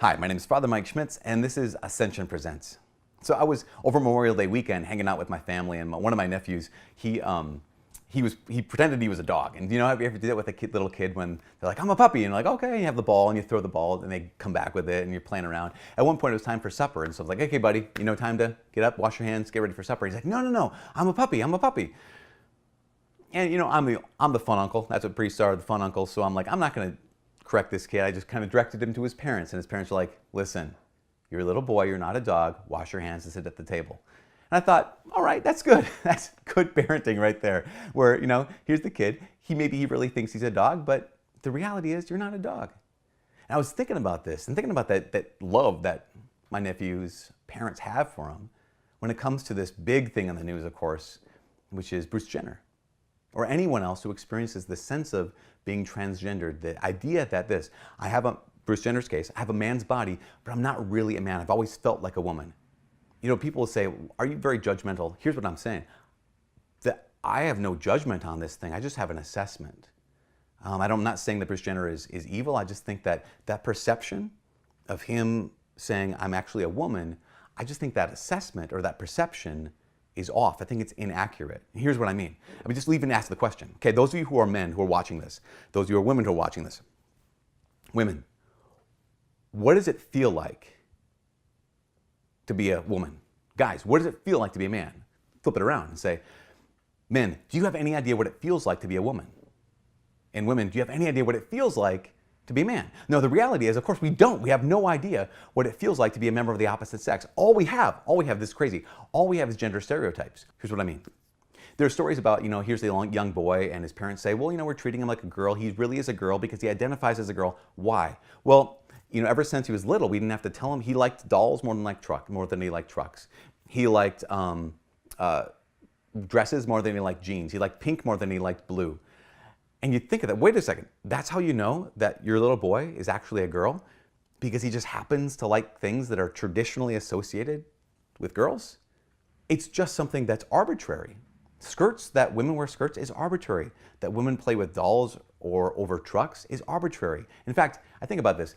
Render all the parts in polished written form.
Hi, my name is Father Mike Schmitz, and this is Ascension Presents. So I was over Memorial Day weekend hanging out with my family, and one of my nephews, he pretended he was a dog. And you know, have you ever did that with a little kid when they're like, I'm a puppy, and you're like, okay, you have the ball, and you throw the ball, and they come back with it, and you're playing around. At one point, it was time for supper, and so I was like, okay, buddy, you know, time to get up, wash your hands, get ready for supper. He's like, no, I'm a puppy. And you know, I'm the fun uncle. That's what priests are, the fun uncle. So I'm like, I'm not going to correct this kid. I just kind of directed him to his parents, and his parents were like, listen, you're a little boy, you're not a dog, wash your hands and sit at the table. And I thought, all right, that's good. That's good parenting right there. Where, you know, here's the kid, maybe he really thinks he's a dog, but the reality is you're not a dog. And I was thinking about this and thinking about that love that my nephew's parents have for him when it comes to this big thing on the news, of course, which is Bruce Jenner, or anyone else who experiences the sense of being transgendered, the idea that I have Bruce Jenner's case, I have a man's body, but I'm not really a man. I've always felt like a woman. You know, people will say, are you very judgmental? Here's what I'm saying. That I have no judgment on this thing. I just have an assessment. I'm not saying that Bruce Jenner is evil. I just think that perception of him saying I'm actually a woman, I just think that assessment or that perception is off. I think it's inaccurate. And here's what I mean. I mean, just leave and ask the question. Okay, those of you who are men who are watching this, those of you who are women who are watching this, women, what does it feel like to be a woman? Guys, what does it feel like to be a man? Flip it around and say, men, do you have any idea what it feels like to be a woman? And women, do you have any idea what it feels like to be a man? No, the reality is, of course, we don't. We have no idea what it feels like to be a member of the opposite sex. All we have, this is crazy, all we have is gender stereotypes. Here's what I mean. There are stories about, you know, here's the young boy and his parents say, well, you know, we're treating him like a girl. He really is a girl because he identifies as a girl. Why? Well, you know, ever since he was little, we didn't have to tell him. He liked dolls more than he liked trucks. He liked dresses more than he liked jeans. He liked pink more than he liked blue. And you think of that, wait a second, that's how you know that your little boy is actually a girl? Because he just happens to like things that are traditionally associated with girls? It's just something that's arbitrary. Skirts, that women wear skirts, is arbitrary. That women play with dolls or over trucks is arbitrary. In fact, I think about this.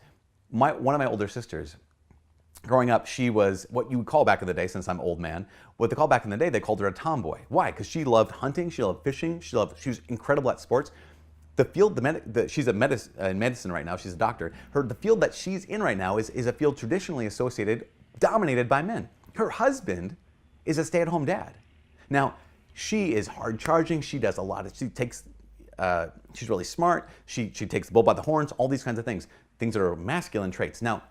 One of my older sisters, growing up, she was what you would call back in the day, since I'm an old man, what they call back in the day, they called her a tomboy. Why? Because she loved hunting, she loved fishing, she was incredible at sports. The field, she's in medicine right now, she's a doctor. The field that she's in right now is a field traditionally associated, dominated by men. Her husband is a stay-at-home dad. Now, she is hard charging, she does a lot of, she's really smart, she takes the bull by the horns, all these kinds of things. Things that are masculine traits. Now,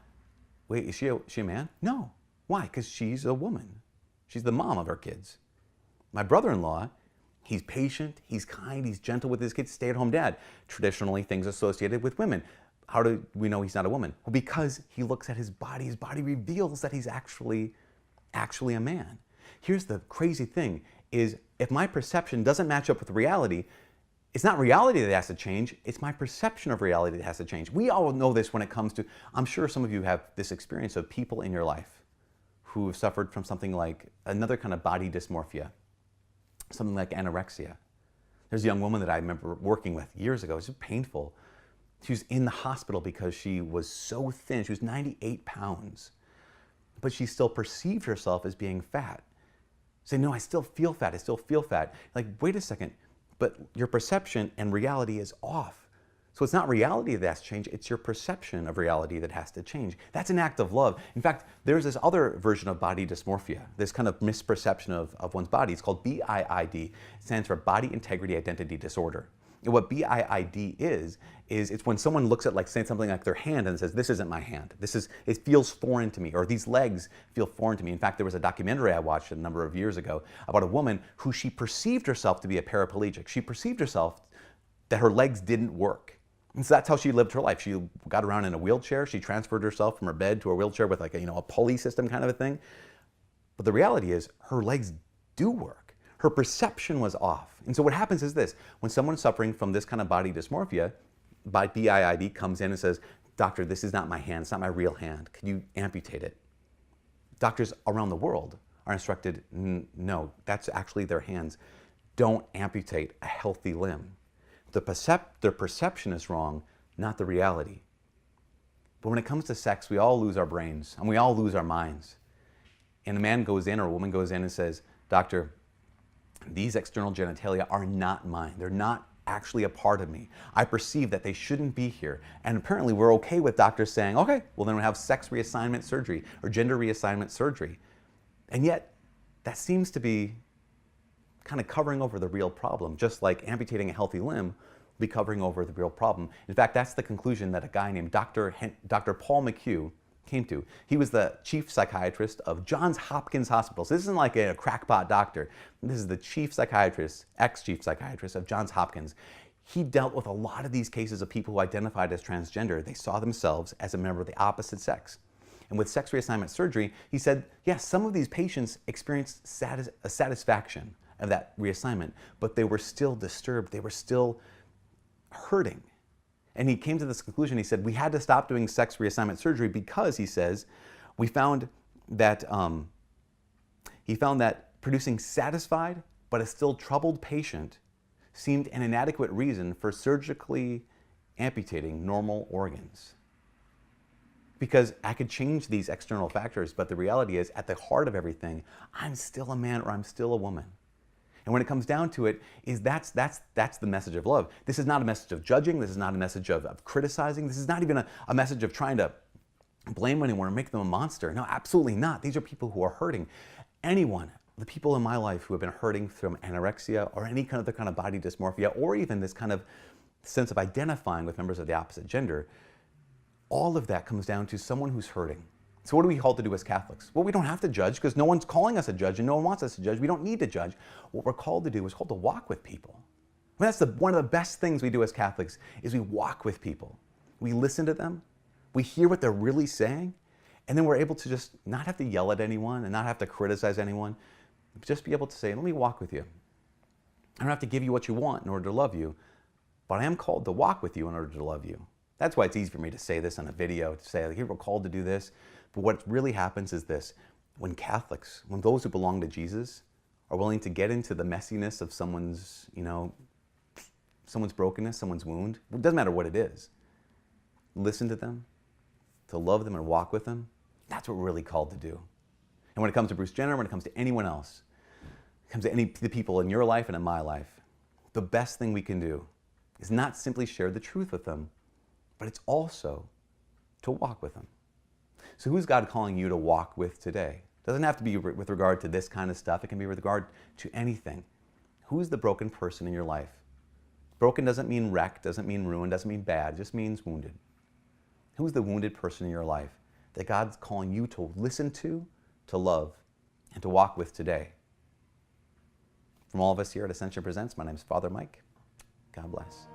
wait, is she a man? No. Why? Because she's a woman. She's the mom of her kids. My brother-in-law, he's patient, he's kind, he's gentle with his kids, stay-at-home dad. Traditionally, things associated with women. How do we know he's not a woman? Well, because he looks at his body reveals that he's actually a man. Here's the crazy thing, is if my perception doesn't match up with reality, it's not reality that has to change, it's my perception of reality that has to change. We all know this when it comes to, I'm sure some of you have this experience of people in your life who have suffered from something like another kind of body dysmorphia, something like anorexia. There's a young woman that I remember working with years ago. It was painful. She was in the hospital because she was so thin. She was 98 pounds, but she still perceived herself as being fat. Say, no, I still feel fat. I still feel fat. Like, wait a second. But your perception and reality is off. So it's not reality that has to change, it's your perception of reality that has to change. That's an act of love. In fact, there's this other version of body dysmorphia, this kind of misperception of one's body. It's called BIID. It stands for Body Integrity Identity Disorder. And what BIID is it's when someone looks at, like, saying something like their hand and says, this isn't my hand. It feels foreign to me, or these legs feel foreign to me. In fact, there was a documentary I watched a number of years ago about a woman who she perceived herself to be a paraplegic. She perceived herself that her legs didn't work. And so that's how she lived her life. She got around in a wheelchair. She transferred herself from her bed to a wheelchair with, like, a pulley system kind of a thing. But the reality is her legs do work. Her perception was off. And so what happens is this: when someone's suffering from this kind of body dysmorphia, BIID comes in and says, doctor, this is not my hand, it's not my real hand, could you amputate it? Doctors around the world are instructed, no, that's actually their hands. Don't amputate a healthy limb. Their perception is wrong, not the reality. But when it comes to sex, we all lose our brains and we all lose our minds. And a man goes in or a woman goes in and says, "Doctor, these external genitalia are not mine. They're not actually a part of me. I perceive that they shouldn't be here." And apparently we're okay with doctors saying, "Okay, well then we'll have sex reassignment surgery or gender reassignment surgery." And yet that seems to be kind of covering over the real problem, just like amputating a healthy limb will be covering over the real problem. In fact, that's the conclusion that a guy named Dr. Paul McHugh came to. He was the chief psychiatrist of Johns Hopkins Hospital. So this isn't like a crackpot doctor. This is the chief psychiatrist, ex-chief psychiatrist of Johns Hopkins. He dealt with a lot of these cases of people who identified as transgender. They saw themselves as a member of the opposite sex. And with sex reassignment surgery, he said, yes, some of these patients experienced a satisfaction of that reassignment, but they were still disturbed. They were still hurting. And he came to this conclusion. He said, we had to stop doing sex reassignment surgery because, he says, we found that, producing satisfied but a still troubled patient seemed an inadequate reason for surgically amputating normal organs. Because I could change these external factors, but the reality is, at the heart of everything, I'm still a man or I'm still a woman. And when it comes down to it, that's the message of love. This is not a message of judging. This is not a message of criticizing. This is not even a message of trying to blame anyone or make them a monster. No, absolutely not. These are people who are hurting. Anyone, the people in my life who have been hurting from anorexia or any kind of body dysmorphia, or even this kind of sense of identifying with members of the opposite gender, all of that comes down to someone who's hurting. So what are we called to do as Catholics? Well, we don't have to judge because no one's calling us a judge and no one wants us to judge. We don't need to judge. What we're called to do is called to walk with people. I mean, that's one of the best things we do as Catholics is we walk with people. We listen to them. We hear what they're really saying. And then we're able to just not have to yell at anyone and not have to criticize anyone. Just be able to say, let me walk with you. I don't have to give you what you want in order to love you, but I am called to walk with you in order to love you. That's why it's easy for me to say this on a video, to say, here, we're called to do this. But what really happens is this: when Catholics, when those who belong to Jesus are willing to get into the messiness of someone's brokenness, someone's wound, it doesn't matter what it is, listen to them, to love them and walk with them, that's what we're really called to do. And when it comes to Bruce Jenner, when it comes to anyone else, it comes to the people in your life and in my life, the best thing we can do is not simply share the truth with them, but it's also to walk with them. So who's God calling you to walk with today? It doesn't have to be with regard to this kind of stuff. It can be with regard to anything. Who's the broken person in your life? Broken doesn't mean wrecked, doesn't mean ruined, doesn't mean bad, it just means wounded. Who's the wounded person in your life that God's calling you to listen to love, and to walk with today? From all of us here at Ascension Presents, my name is Father Mike. God bless.